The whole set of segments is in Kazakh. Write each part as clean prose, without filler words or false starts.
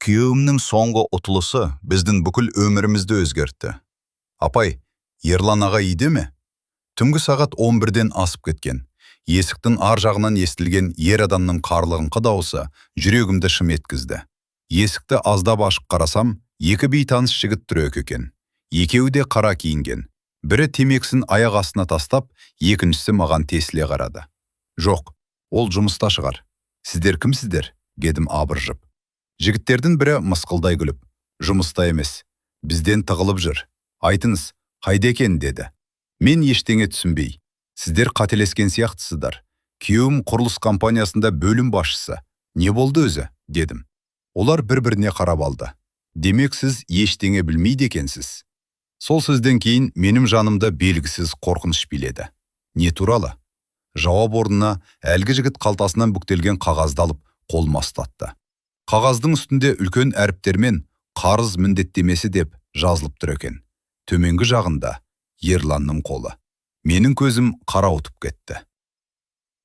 Күйеуімнің соңғы ұтылысы біздің бүкіл өмірімізді өзгертті. Апай, Ерлан аға үйде ме? Түнгі сағат 11-ден асып кеткен. Есіктің ар жағынан естілген ер адамның қарлығыңқы дауысы жүрегімді шым еткізді. Есікті аздап ашып қарасам, екі бейтаныс жігіт тұр екен. Екеуі де қара киінген. Бірі темекісін аяқ астына тастап, екіншісі маған тесіле қарады. Жоқ, ол жұмыста шығар. Сіздер кімсіздер? Дедім абыржып. Жігіттердің бірі мысқылдай күліп, жұмыста емес, бізден тығылып жүр. Айтыңыз, қайда екен деді. Мен ештеңе түсінбей, сіздер қателескен сияқтысыздар. Күйеуім құрылыс компаниясында бөлім басшысы. Не болды өзі? Дедім. Олар бір-біріне қарап алды. Демек сіз ештеңе білмейді екенсіз. Сол сөзден кейін менің жанымда белгісіз қорқыныш биледі. Не туралы? Жауап орнына әлгі жігіт қалтасынан бүктелген қағазды алып қолыма ұстатты. Қағаздың үстінде үлкен әріптермен қарыз міндеттемесі деп жазылып тұр екен. Төменгі жағында Ерланның қолы. Менің көзім қарауытып кетті.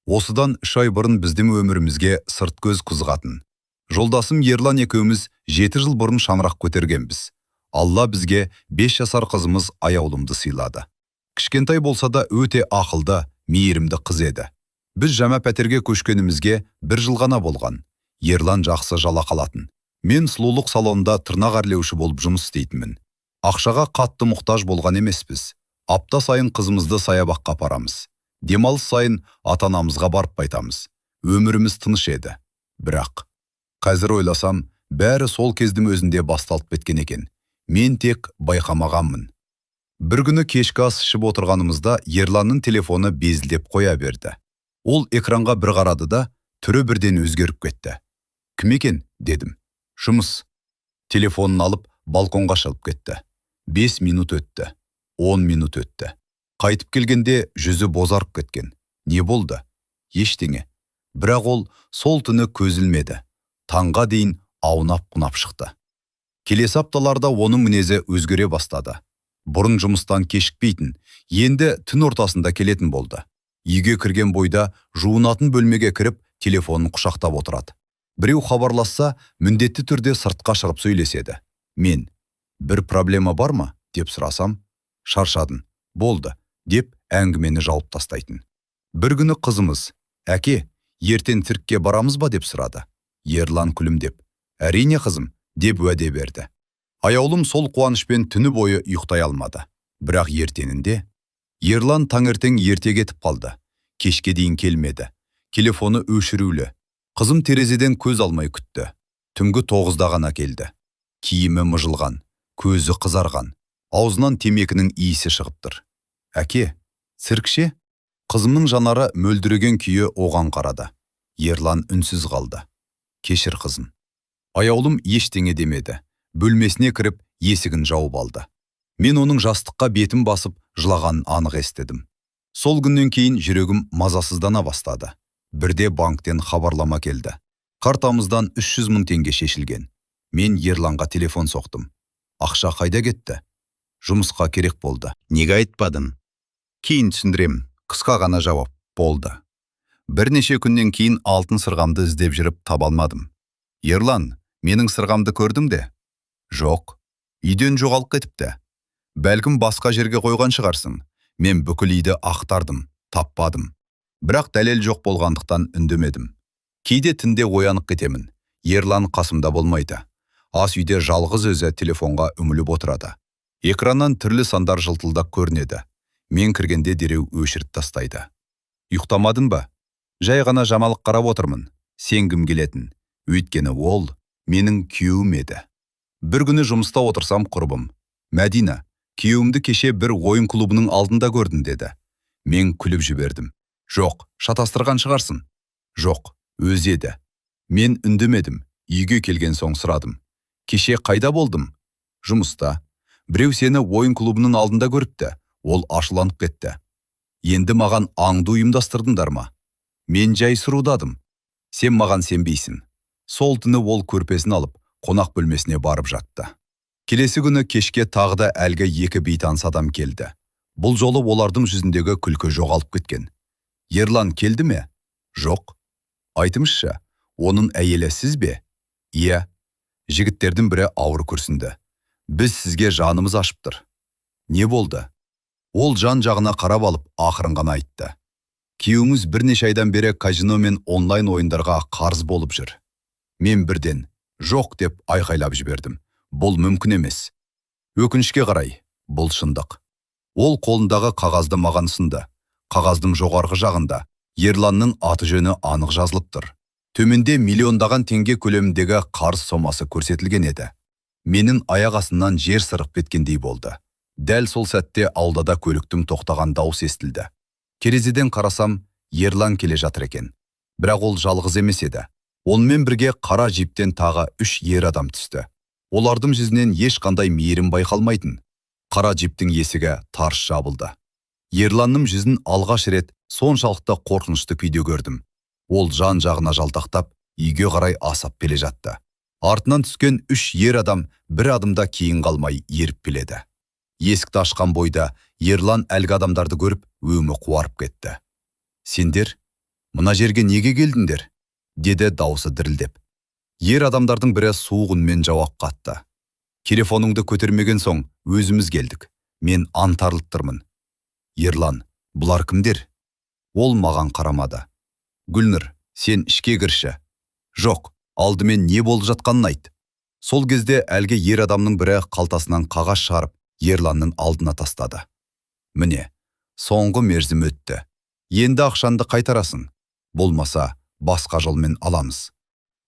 Осыдан 3 ай бұрын біздің өмірімізге сырт көз қызығатын. Жолдасым Ерлан екеуміз 7 жыл бұрын шаңырақ көтергенбіз. Алла бізге 5 жасар қызымыз аяулымды сыйлады. Кішкентай болса да өте ақылды, мейірімді қыз еді. Біз жаңа пәтерге көшкенімізге 1 жыл ғана болған. Ерлан жақсы жалақы алатын. Мен сұлулық салонында тырнақ әрлеуші болып жұмыс істейтінмін. Ақшаға қатты мұқтаж болған емеспіз. Апта сайын қызымызды саябаққа апарамыз. Демалыс сайын ата-анамызға барып қайтамыз. Өміріміз тыныш еді. Бірақ қазір ойласам, бәрі сол кездің өзінде басталып кеткен екен. Мен тек байқамағанмын. Бір күні кешкі ас ішіп отырғанымызда Ерланның телефоны безілдеп қоя берді. Ол экранға бір қарады да, түрі бірден өзгеріп кетті. Кім екен? Дедім. Жұмыс. Телефонын алып балконға шығып кетті. 5 минут өтті. 10 минут өтті. Қайтып келгенде жүзі бозарып кеткен. Не болды? Ештеңе. Бірақ ол сол түні көз ілмеді. Таңға дейін аунап-қунап шықты. Келесі апталарда оның мінезі өзгере бастады. Бұрын жұмыстан кешікпейтін, енді түн ортасында келетін болды. Үйге кірген бойда жуынатын бөлмеге кіріп, телефонын құшақтап отырады. Біреу хабарласса, міндетті түрде сыртқа шығып сөйлеседі. Мен, бір проблема бар ма? Деп сұрасам, шаршадым, болды, деп әңгімені жауып тастайтын. Бір күні қызымыз, әке, ертең циркке барамыз ба деп сұрады. Ерлан күлімдеп, әрине қызым, деп уәде берді. Аяулым сол қуанышпен түні бойы ұйықтай алмады. Бірақ ертеңінде Ерлан таңертең ерте кетіп қалды. Кешке дейін келмеді. Телефоны өшірулі. Қызым терезеден көз алмай күтті. Түнгі 9-да ғана келді. Киімі мыжылған, көзі қызарған, аузынан темекінің иісі шығып тұр. Әке, циркше? Қызымның жанары мөлдіреген күйі оған қарады. Ерлан үнсіз қалды. Кешір қызым. Аяулым ештеңе демеді. Бөлмесіне кіріп, есігін жауып алды. Мен оның жастыққа бетім басып, жылағанын анық естідім. Сол күннен кейін жүрегім мазасыздана бастады. Бірде банктен хабарлама келді. Картамыздан 300 000 теңге шешілген. Мен Ерланға телефон соқтым. Ақша қайда кетті? Жұмысқа керек болды. Неге айтпадың? Кейін түсіндірем. Қысқа ғана жауап болды. Бірнеше күннен кейін алтын сырғамды іздеп жүріп таба алмадым. Ерлан, менің сырғамды көрдің де? Жоқ. Үйден жоғалып кетіпті. Бәлкім басқа жерге қойған шығарсың. Мен бүкіл үйді ақтардым, таппадым. Бірақ дәлел жоқ болғандықтан үндемедім. Кейде түнде оянып кетемін. Ерлан қасымда болмайды. Ас үйде жалғыз өзі телефонға үңіліп отырады. Экраннан түрлі сандар жылтылдап көрінеді. Мен кіргенде дереу өшіріп тастайды. Ұйықтамадың ба? Жай ғана жамалық қарап отырмын. Сенгім келетін. Өйткені ол менің күйеуім еді. Бір күні жұмыста отырсам құрбым. Мәдина, күйеуімді кеше бір ойын клубының алдында көрдім деді. Мен күліп жібердім. Жоқ, шатастырған шығарсың. Жоқ, өз еді. Мен үндемедім. Үйге келген соң сұрадым. Кеше қайда болдым? Жұмыста. Біреу сені ойын клубының алдында көріпті. Ол ашуланып кетті. Енді маған аңды ұйымдастырдыңдар ма? Мен жай сұрудадым. Сен маған сенбейсің. Сол түні ол көрпесін алып, қонақ бөлмесіне барып жатты. Келесі күні кешке тағы да әлгі екі бейтаныс адам келді. Бұл жолы олардың жүзіндегі күлкі жоғалып кеткен. Ерлан келді ме? Жоқ. Айтыңызшы, оның әйелі сіз бе? Иә. Жігіттердің бірі ауыр күрсінді. Біз сізге жанымыз ашыптыр. Не болды? Ол жан жағына қарап алып, ақырын ғана айтты. Күйеуіңіз бірнеше айдан бері казино мен онлайн ойындарға қарыз болып жүр. Мен бірден жоқ деп айқайлап жібердім. Бұл мүмкін емес. Өкінішке қарай, бұл шындық. Ол қолындағы қағазды маған ұсынды. Қағаздың жоғарғы жағында Ерланның аты жөні анық жазылып тұр. Төменде миллиондаған теңге көлеміндегі қарыз сомасы көрсетілген еді. Менің аяқ астымнан жер сырып кеткендей болды. Дәл сол сәтте аулада көліктің тоқтаған дауыс естілді. Терезеден қарасам, Ерлан келе жатыр екен. Бірақ ол жалғыз емес еді. Онымен бірге қара джиптен тағы 3 ер адам түсті. Олардың жүзінен ешқандай мейірім байқалмайтын. Қара джиптің есігі тарс жабылды. Ерланның жүзін алғаш рет соншалықты қорқынышты күйде көрдім. Ол жан жағына жалтақтап, үйге қарай асап келе жатты. Артынан түскен 3 ер адам бір адымда кейін қалмай еріп келеді. Есікті ашқан бойда Ерлан әлгі адамдарды көріп, өңі қуарып кетті. Сендер, мына жерге неге келдіңдер? Деді даусы дірілдеп. Ер адамдардың бірі суық үнмен жауап қатты. Телефоныңды көтермеген соң өзіміз келдік. Мен антарылып тұрмын. Ерлан, бұлар кімдер? Ол маған қарамады. Гүлнұр, сен ішке кірші. Жоқ, алдымен не болып жатқанын айт. Сол кезде әлгі ер адамның бірі қалтасынан қағаз шығарып, Ерланның алдына тастады. Міне, соңғы мерзім өтті. Енді ақшанды қайтарасың. Болмаса, басқа жолмен аламыз.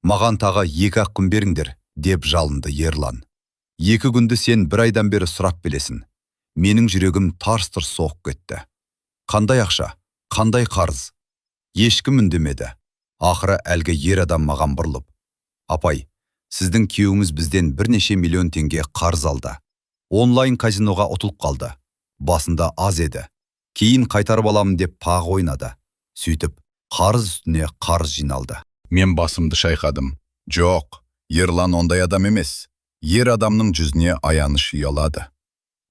Маған тағы 2 күн беріңдер, деп жалынды Ерлан. 2 күнді сен 1 айдан бері сұрап білесің. Менің жүрегім тарс-тұрс соғып кетті. Қандай ақша, қандай қарыз? Ешкім үндемеді. Ақыры әлгі ер адам маған бұрылып. Апай, сіздің күйеуіңіз бізден бірнеше миллион теңге қарыз алды. Онлайн казиноға ұтылып қалды. Басында аз еді. Кейін қайтарып аламын деп пақ ойнады. Сөйтіп, қарыз үстіне қарыз жиналды. Мен басымды шайқадым. Жоқ, Ерлан ондай адам емес. Ер адамның жүзіне аяныш ұялады.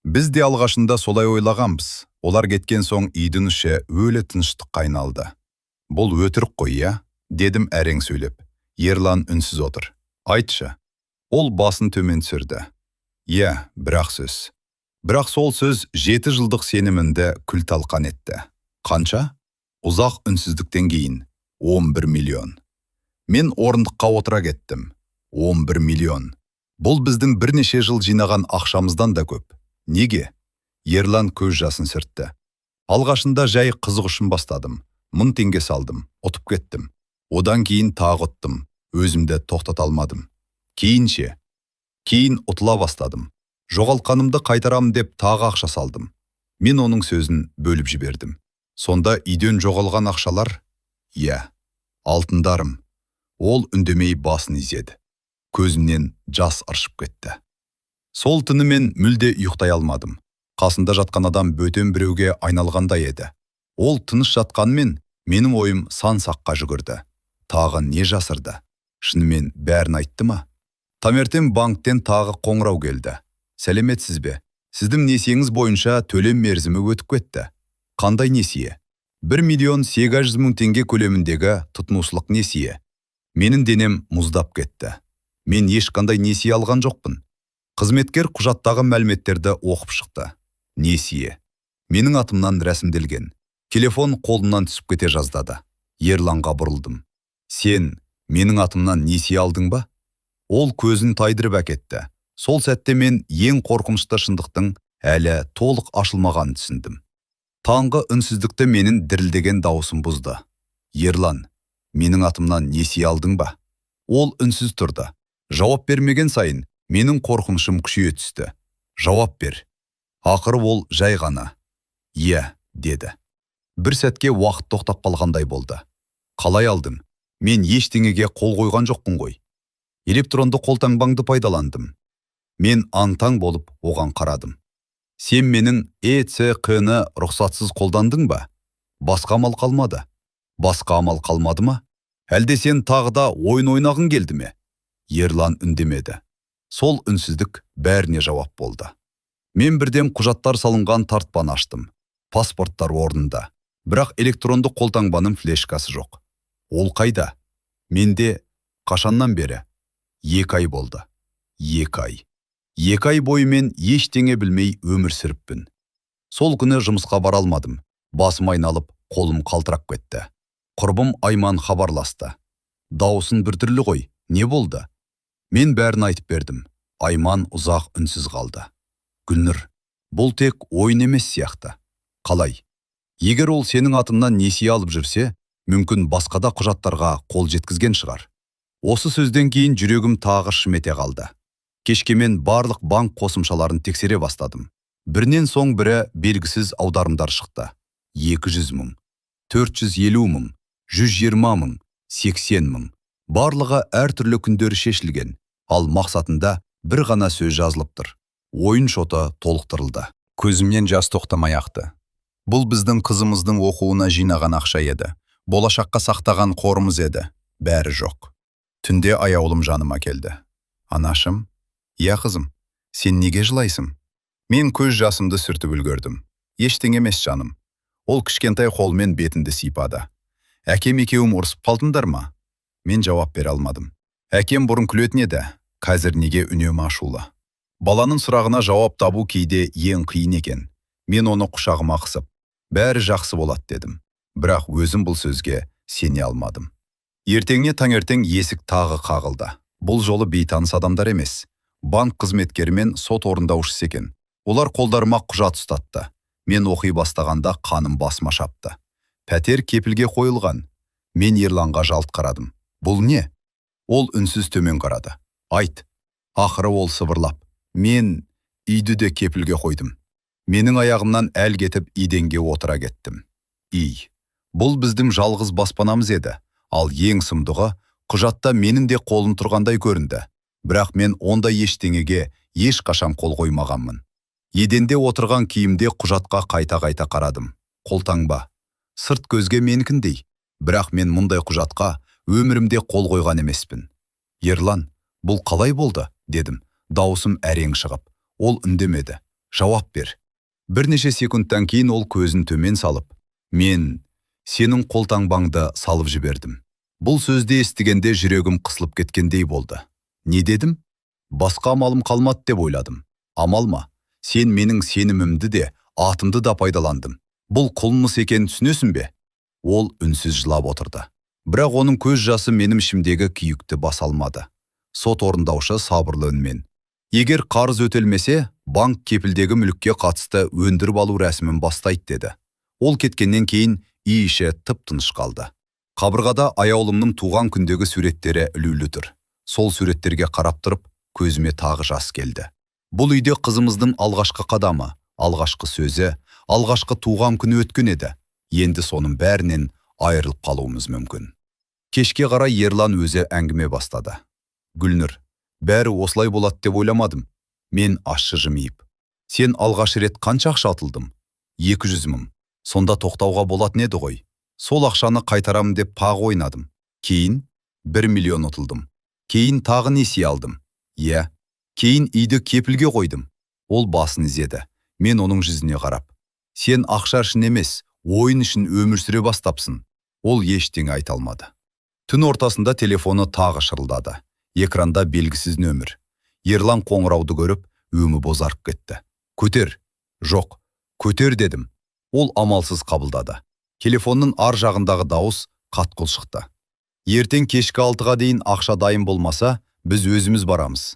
Біз де алғашында солай ойлағанбыз. Олар кеткен соң үйдің іші өлі тыныштыққа айналды. Бұл өтірік қой, я? Дедім әрең сөйлеп. Ерлан үнсіз отыр. Айтшы. Ол басын төмен түсірді. Я, бірақ сөз. Бірақ сол сөз 7 жылдық сенімімді күл талқан етті. Қанша? Ұзақ үнсіздіктен кейін 11 миллион. Мен орындыққа отыра кеттім. 11 миллион. Бұл біздің бірнеше жыл жинаған ақшамыздан да көп. Неге? Ерлан көз жасын сүртті. Алғашында жай қызық үшін бастадым. 1000 теңге салдым, ұтып кеттім. Одан кейін тағы ұттым. Өзімді тоқтата алмадым. Кейін ұтыла бастадым. Жоғалтқанымды қайтарам деп тағы ақша салдым. Мен оның сөзін бөліп жібердім. Сонда үйден жоғалған ақшалар? Я, алтындарым. Ол үндемей басын изеді. Көзімнен жас ыршып кетті. Сол түні мен мүлде ұйықтай алмадым. Қасында жатқан адам бөтен біреуге айналғандай еді. Ол тыныш жатқанмен, менің ойым сан саққа жүгірді. Тағы не жасырды? Шынымен бәрін айтты ма? Таңертең банктен тағы қоңырау келді. Сәлеметсіз бе? Сіздің несиеңіз бойынша төлем мерзімі өтіп кетті. Қандай несие? 1.800.000 теңге көлеміндегі тұтынушылық несие. Менің денем мұздап кетті. Мен ешқандай несие алған жоқпын. Қызметкер құжаттағы мәліметтерді оқып шықты. Несие. Менің атымнан рәсімделген. Телефон қолымнан түсіп кете жаздады. Ерланға бұрылдым. Сен менің атымнан несие алдың ба? Ол көзін тайдырып әкетті. Сол сәтте мен ең қорқынышты шындықтың әлі толық ашылмағанын түсіндім. Таңғы үнсіздікті менің дірілдеген дауысым бұзды. Ерлан, менің атымнан несие алдың ба? Ол үнсіз тұрды. Жауап бермеген сайын менің қорқынышым күшейе түсті. Жауап бер. Ақыры ол жай ғана. Иә, деді. Бір сәтке уақыт тоқтап қалғандай болды. Қалай алдың? Мен ештеңеге қол қойған жоқпын ғой. Электронды қолтаңбаңды пайдаландым. Мен аңтаң болып оған қарадым. Сен менің ЕЦК-ны рұқсатсыз қолдандың ба? Басқа амал қалмады. Басқа амал қалмады ма? Әлде сен тағы да ойын ойнағың келді ме? Ерлан үндемеді. Сол үнсіздік бәріне жауап болды. Мен бірден құжаттар салынған тартпаны аштым. Паспорттар орнында. Бірақ электронды қолтаңбаның флешкасы жоқ. Ол қайда? Менде қашаннан бері? 2 ай болды. 2 ай. 2 ай бойы мен ештеңе білмей өмір сүріппін. Сол күні жұмысқа бара алмадым. Басым айналып, қолым қалтырап кетті. Құрбым Айман хабарласты. Даусын біртүрлі ғой, не болды? Мен бәрін айтып бердім. Айман ұзақ үнсіз қалды. Гүлнұр, бұл тек ойын емес сияқты. Қалай? Егер ол сенің атыңнан несие алып жүрсе, мүмкін басқада құжаттарға қол жеткізген шығар. Осы сөзден кейін жүрегім тағы шым ете қалды. Кешке мен барлық банк қосымшаларын тексере бастадым. Бірінен соң бірі белгісіз аударымдар шықты. 200 мың, 450 мың, 120 мың, 80 мың. Барлығы әртүрлі күндері шешілген, ал мақсатында бір ғана сөз жазылып тұр. Ойын шоты толықтырылды. Көзімнен жас тоқтамай ақты. Бұл біздің қызымыздың оқуына жинаған ақша еді. Болашаққа сақтаған қорымыз еді. Бәрі жоқ. Түнде аяулым жаныма келді. Анашым, я қызым, сен неге жылайсың? Мен көз жасымды сүртіп үлгердім. Ештеңе емес жаным. Ол кішкентай қолмен бетімді сипады. Әкем екеуім ұрысып қалдыңдар ма? Мен жауап бере алмадым. Әкем бұрын күлетін еді, қазір неге үнемі ашулы? Баланың сұрағына жауап табу кейде ең қиын екен. Мен оны құшағыма қысып, бәрі жақсы болады дедім. Бірақ өзім бұл сөзге сене алмадым. Ертеңіне таңертең есік тағы қағылды. Бұл жолы бейтаныс адамдар емес. Банк қызметкері мен сот орындаушысы екен. Олар қолдарыма құжат ұстатты. Мен оқи бастағанда қаным басыма шапты. Пәтер кепілге қойылған. Мен Ерланға жалт қарадым. Бұл не? Ол үнсіз төмен қарады. Айт. Ақыры ол сыбырлап. Мен үйді де кепілге қойдым. Менің аяғымнан әл кетіп иденге отыра кеттім. Бұл біздің жалғыз баспанамыз еді. Ал ең сұмдығы, құжатта менің де қолым тұрғандай көрінді. Бірақ мен онда ештеңеге ешқашан қол қоймағанмын. Еденде отырған киімде құжатқа қайта-қайта қарадым. Қолтаңба. Сырт көзге менікіндей. Бірақ мен мұндай құжатқа өмірімде қол қойған емеспін. Ерлан, бұл қалай болды? Дедім. Дауысым әрең шығып. Ол үндемеді. Жауап бер. Бірнеше секундтан кейін ол көзін төмен салып, мен сенің қолтаңбаңды салып жібердім. Бұл сөзді естігенде жүрегім қысылып кеткендей болды. Не дедім? Басқа амалым қалмады деп ойладым. Амал ма? Сен менің сенімімді де, атымды да пайдаландым. Бұл қылмыс екенін түсінесің бе? Ол үнсіз жылап отырды. Бірақ оның көз жасы менің ішімдегі күйікті баса алмады. Сот орындаушы сабырлы үнмен. Егер қарыз өтелмесе, банк кепілдегі мүлікке қатысты өндіріп алу рәсімін бастайды деді. Ол кеткеннен кейін үй іші тып-тыныш қалды. Қабырғада аяулымның туған күндегі суреттері ілулі тұр. Сол суреттерге қарап тұрып, көзіме тағы жас келді. Бұл үйде қызымыздың алғашқы қадамы, алғашқы сөзі, алғашқы туған күні өткен еді. Енді соның бәрінен айырылып қалуымыз мүмкін. Кешке қарай Ерлан өзі әңгіме бастады. Гүлнұр, бәрі осылай болады деп ойламадым. Мен ащы жымиып. Сен алғаш рет қанша ақша атылдым? 200 мың. Сонда тоқтауға болатын еді ғой. Сол ақшаны қайтарам деп тағы ойнадым. Кейін 1 миллион ұтылдым. Кейін тағы несие алдым. Кейін үйді кепілге қойдым. Ол басын изеді. Мен оның жүзіне қарап. Сен ақша үшін емес, ойын үшін өмір сүре бастапсың. Ол ештеңе айта алмады. Түн ортасында телефоны тағы шырылдады. Экранда белгісіз нөмір. Ерлан қоңырауды көріп, өңі бозарып кетті. Көтер. Жоқ, көтер дедім. Ол амалсыз қабылдады. Телефонның ар жағындағы дауыс қатқыл шықты. Ертең кешкі 6-ға дейін ақша дайын болмаса, біз өзіміз барамыз.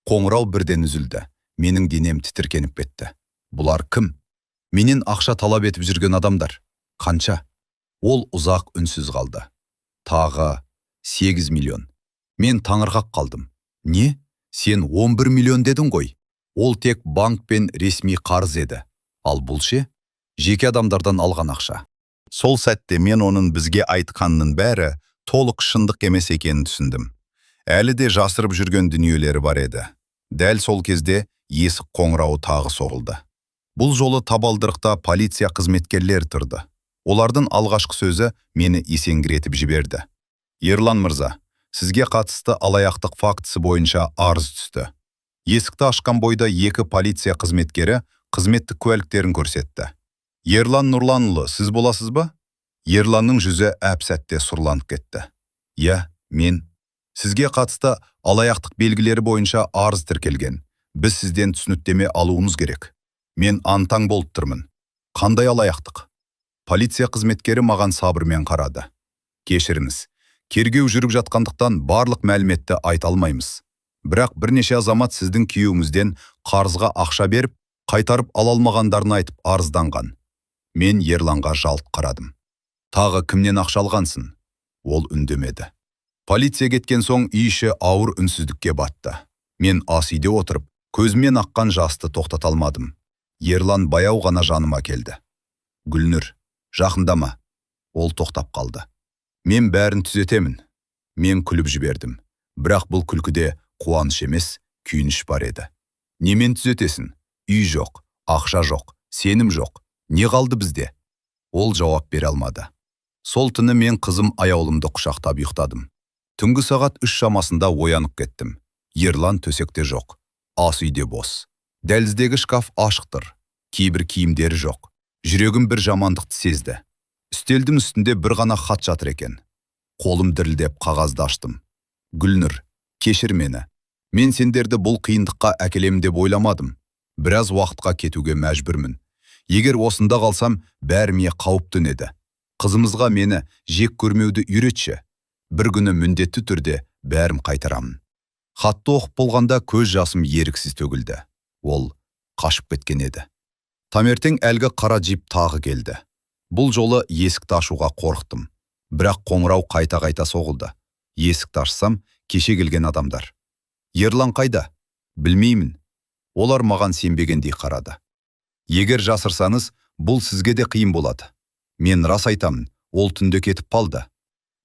Қоңырау бірден үзілді. Менің денем тітіркеніп кетті. Бұлар кім? Менен ақша талап етіп жүрген адамдар. Қанша? Ол ұзақ үнсіз қалды. Тағы 8 миллион. Мен таңырқап қалдым. Не? Сен 11 миллион дедің ғой. Ол тек банк пен ресми қарыз еді. Ал бұл ше? Жеке адамдардан алған ақша. Сол сәтте мен оның бізге айтқанының бәрі толық шындық емес екенін түсіндім. Әлі де жасырып жүрген дүниелері бар еді. Дәл сол кезде есік қоңырауы тағы соғылды. Бұл жолы табалдырықта полиция қызметкерлері тұрды. Олардың алғашқы сөзі мені есеңгіретіп жіберді. Ерлан мырза, сізге қатысты алаяқтық фактісі бойынша арыз түсті. Есікті ашқан бойда 2 полиция қызметкері қызметтік куәліктерін көрсетті. Ерлан Нұрланұлы, сіз боласыз ба? Ерланның жүзі әп-сәтте сұрланып кетті. Мен. Сізге қатысты алаяқтық белгілері бойынша арыз тіркелген. Біз сізден түсініктеме алуымыз керек. Мен антаң болып тұрмын. Қандай алаяқтық? Полиция қызметкері маған сабырмен қарады. Кешіріңіз, кергеу жүріп жатқандықтан барлық мәліметті айта алмаймыз. Бірақ бірнеше азамат сіздің күйеуіңізден қарызға ақша беріп, қайтарып ала алмағандарын айтып арызданған. Мен Ерланға жалт қарадым. Тағы кімнен ақша алғансың? Ол үндемеді. Полиция кеткен соң үй іші ауыр үнсіздікке батты. Мен ас үйде отырып, көзімнен аққан жасты тоқтата алмадым. Ерлан баяу ғана жаныма келді. Гүлнұр, жақындама. Ол тоқтап қалды. Мен бәрін түзетемін. Мен күліп жібердім. Бірақ бұл күлкіде қуаныш емес, күйініш бар еді. Немен түзетесің? Үй жоқ, ақша жоқ, сенім жоқ. Не қалды бізде? Ол жауап бере алмады. Сол түні мен қызым аяулымды құшақтап ұйықтадым. Түнгі сағат 3 шамасында оянып кеттім. Ерлан төсекте жоқ. Ас үйде бос. Дәліздегі шкаф ашық тұр. Кейбір киімдері жоқ. Жүрегім бір жамандықты сезді. Үстелдің үстінде бір ғана хат жатыр екен. Қолым дірілдеп қағазды аштым. Гүлнұр, кешір мені. Мен сендерді бұл қиындыққа әкелем деп ойламадым. Біраз уақытқа кетуге мәжбүрмін. Егер осында қалсам, бәріме қауіп төнеді. Қызымызға мені жек көрмеуді үйретші. Бір күні міндетті түрде бәрім қайтарамын. Хатты оқып болғанда көз жасым еріксіз төгілді. Ол қашып кеткен еді. Таңертең әлгі қара джип тағы келді. Бұл жолы есікті ашуға қорықтым. Бірақ қоңырау қайта-қайта соғылды. Есікті ашсам, кеше келген адамдар. Ерлан қайда? Білмеймін. Олар маған сенбегендей қарады. Егер жасырсаңыз, бұл сізге де қиын болады. Мен рас айтамын, ол түнде кетіп қалды.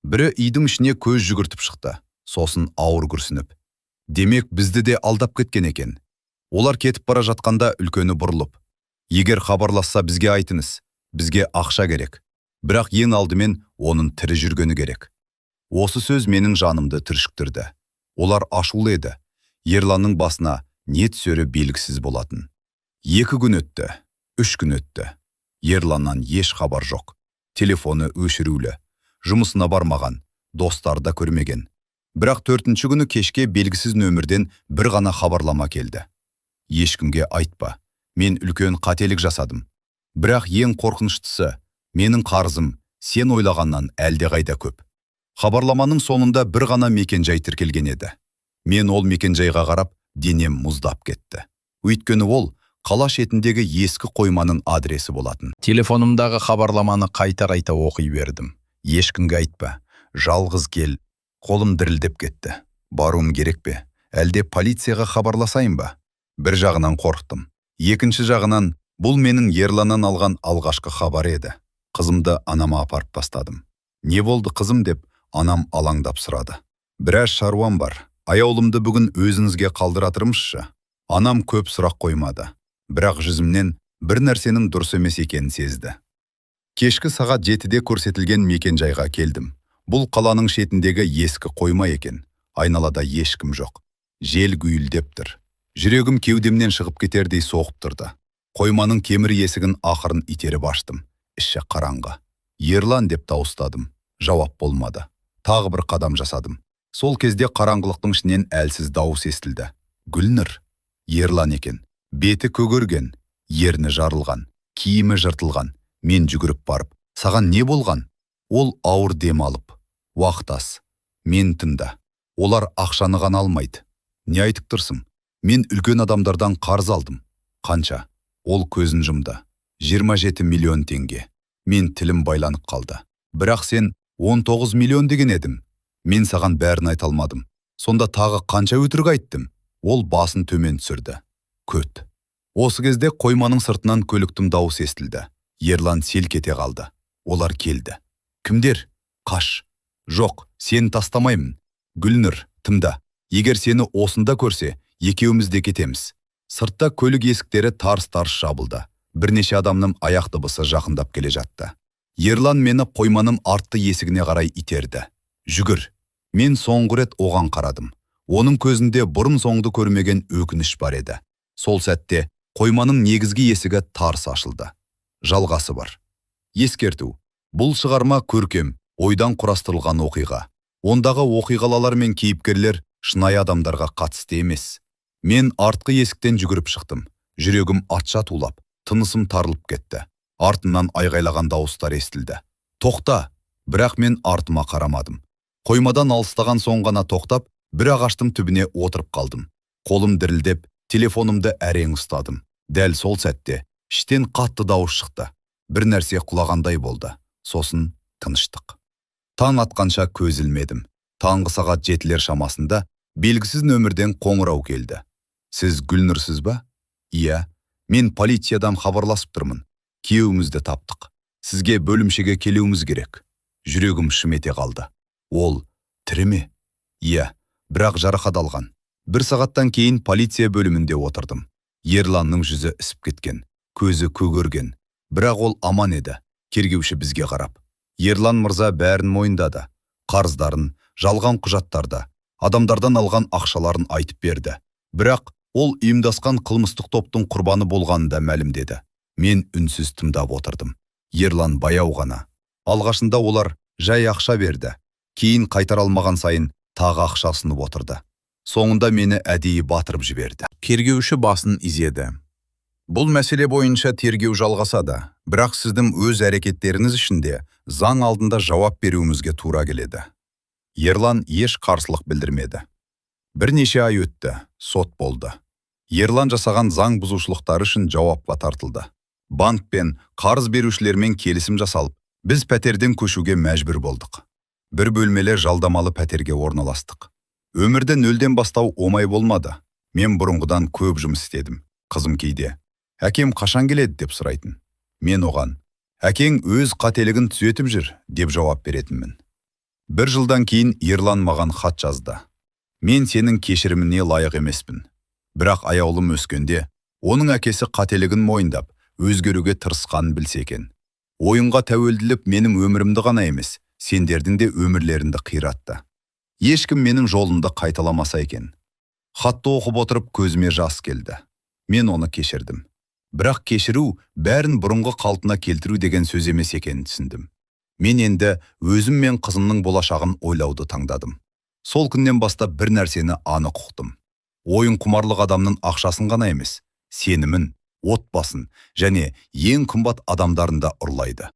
Бірі үйдің ішіне көз жүгіртіп шықты, сосын ауыр күрсініп. Демек, бізді де алдап кеткен екен. Олар кетіп бара жатқанда үлкені бұрылып. Егер хабарласса бізге айтыңыз, бізге ақша керек. Бірақ ең алдымен оның тірі жүргені керек. Осы сөз менің жанымды түршіктірді. Олар ашулы еді. Ерланның басына не түсері белгісіз болатын. 2 күн өтті, 3 күн өтті. Ерланнан еш хабар жоқ. Телефоны өшірулі. Жұмысына бармаған, достар да көрмеген. Бірақ 4-ші күні кешке белгісіз нөмірден бір ғана хабарлама келді. Ешкімге айтпа, мен үлкен қателік жасадым. Бірақ ең қорқыныштысы, менің қарызым сен ойлағаннан әлдеқайда көп. Хабарламаның соңында бір ғана мекенжай тіркелген еді. Мен ол мекенжайға қарап, денем мұздап кетті. Өйткені ол қала шетіндегі ескі қойманың адресі болатын. Телефонымдағы хабарламаны қайта-қайта оқи бердім. Ешкімге айтпа, жалғыз кел. Қолым дірілдеп кетті. Баруым керек пе? Әлде полицияға хабарласайын ба? Бір жағынан қорықтым. Екінші жағынан, бұл менің Ерланнан алған алғашқы хабар еді. Қызымды анама апарып бастадым. Не болды қызым деп, анам алаңдап сұрады. Біраз шаруам бар. Аяулымды бүгін өзіңізге қалдыратырмызшы. Анам көп сұрақ қоймады. Бірақ жүзімнен бір нәрсенің дұрыс емес екенін сезді. Кешкі сағат 7-де көрсетілген мекенжайға келдім. Бұл қаланың шетіндегі ескі қойма екен. Айналада ешкім жоқ. Жел гүйлдеп тұр. Жүрегім кеудемнен шығып кетердей соғып тұрды. Қойманың кемір есігін ақырын итеріп аштым. Іші қараңғы. Ерлан деп дауыстадым. Жауап болмады. Тағы бір қадам жасадым. Сол кезде қараңғылықтың ішінен әлсіз дауыс естілді. Гүлнұр. Ерлан екен. Беті көгерген, ерні жарылған, киімі жыртылған. Мен жүгіріп барып, саған не болған? Ол ауыр дем алып. Уақытас. Мен тыңда. Олар ақшаны ғана алмайды. Не айтып тұрсың? Мен үлкен адамдардан қарыз алдым. Қанша? Ол көзін жұмды. 27 миллион теңге. Мен тілім байланып қалды. Бірақ сен 19 миллион деген едім. Мен саған бәрін айта алмадым. Сонда тағы қанша өтірік айттым? Ол басын төмен түсірді. Көт. Осы кезде қойманың сыртынан көліктің дауыс естілді. Ерлан селк ете қалды. Олар келді. Кімдер? Қаш. Жоқ, сені тастамаймын. Гүлнұр, тыңда. Егер сені осында көрсе, екеуміз де кетеміз. Сыртта көлік есіктері тарс-тарс жабылды. Бірнеше адамның аяқ дыбысы жақындап келе жатты. Ерлан мені қойманың артты есігіне қарай итерді. Жүгір. Мен соңғы рет оған қарадым. Оның көзінде бұрын соңды көрмеген өкініш бар еді. Сол сәтте қойманың негізгі есігі тарс ашылды. Жалғасы бар. Ескерту. Бұл шығарма көркем, ойдан құрастырылған оқиға. Ондағы оқиғалар мен кейіпкерлер шынайы адамдарға қатысты емес. Мен артқы есіктен жүгіріп шықтым. Жүрегім атша тулап, тынысым тарылып кетті. Артымнан айғайлаған дауыстар естілді. Тоқта! Бірақ мен артыма қарамадым. Қоймадан алыстаған соң ғана тоқтап, бір ағаштың түбіне отырып қалдым. Қолым дірілдеп, телефонымды әрең ұстадым. Дәл сол сәтте іштен қатты дауыс шықты. Бір нәрсе құлағандай болды. Сосын тыныштық. Таң атқанша көз ілмедім. Таңғы сағат 7-лер шамасында белгісіз нөмірден қоңырау келді. Сіз Гүлнұрсыз ба? Иә, мен полициядан хабарласып тұрмын. Күйеуімізді таптық. Сізге бөлімшеге келуіміз керек. Жүрегім шым ете қалды. Ол тірі ме? Иә, бірақ жарақат алған. Бір сағаттан кейін полиция бөлімінде отырдым. Ерланның жүзі ісіп кеткен, көзі көгерген. Бірақ ол аман еді. Тергеуші бізге қарап: Ерлан мырза бәрін мойындады. Қарыздарын, жалған құжаттарды, адамдардан алған ақшаларын айтып берді. Бірақ ол ұйымдасқан қылмыстық топтың құрбаны болғанын да мәлімдеді. Мен үнсіз тыңдап отырдым. Ерлан баяу ғана: алғашында олар жай ақша берді. Кейін қайтара алмаған сайын тағы ақша ұсынып отырды. Соңында мені әдейі батырып жіберді. Тергеуші басын изеді. Бұл мәселе бойынша тергеу жалғасады, бірақ сіздің өз әрекеттеріңіз ішінде заң алдында жауап беруімізге тура келеді. Ерлан еш қарсылық білдірмеді. Бірнеше ай өтті, сот болды. Ерлан жасаған заң бұзушылықтары үшін жауапқа тартылды. Банк пен қарыз берушілермен келісім жасалып, біз пәтерден көшуге мәжбүр болдық. Бір бөлмелі жалдамалы пәтерге орналастық. Өмірді нөлден бастау оңай болмады. Мен бұрынғыдан көп жұмыс істедім. Қызым кейде: әкем қашан келеді деп сұрайтын. Мен оған: әкең өз қателігін түзетіп жүр деп жауап беретінмін. Бір жылдан кейін Ерлан маған хат жазды. Мен сенің кешіріміне лайық емеспін. Бірақ аяулым өскенде, оның әкесі қателігін мойындап, өзгеруге тырысқанын білсе екен. Ойынға тәуелділік менің өмірімді ғана емес, сендердің де өмірлеріңді қиратты. Ешкім менің жолымды қайталамаса екен. Хатты оқып отырып көзіме жас келді. Мен оны кешірдім. Бірақ кешіру бәрін бұрынғы қалпына келтіру деген сөз емес екенін түсіндім. Мен енді өзім мен қызымның болашағын ойлауды таңдадым. Сол күннен бастап бір нәрсені анық ұқтым. Ойын құмарлық адамның ақшасын ғана емес, сенімін, отбасын және ең қымбат адамдарын да ұрлайды.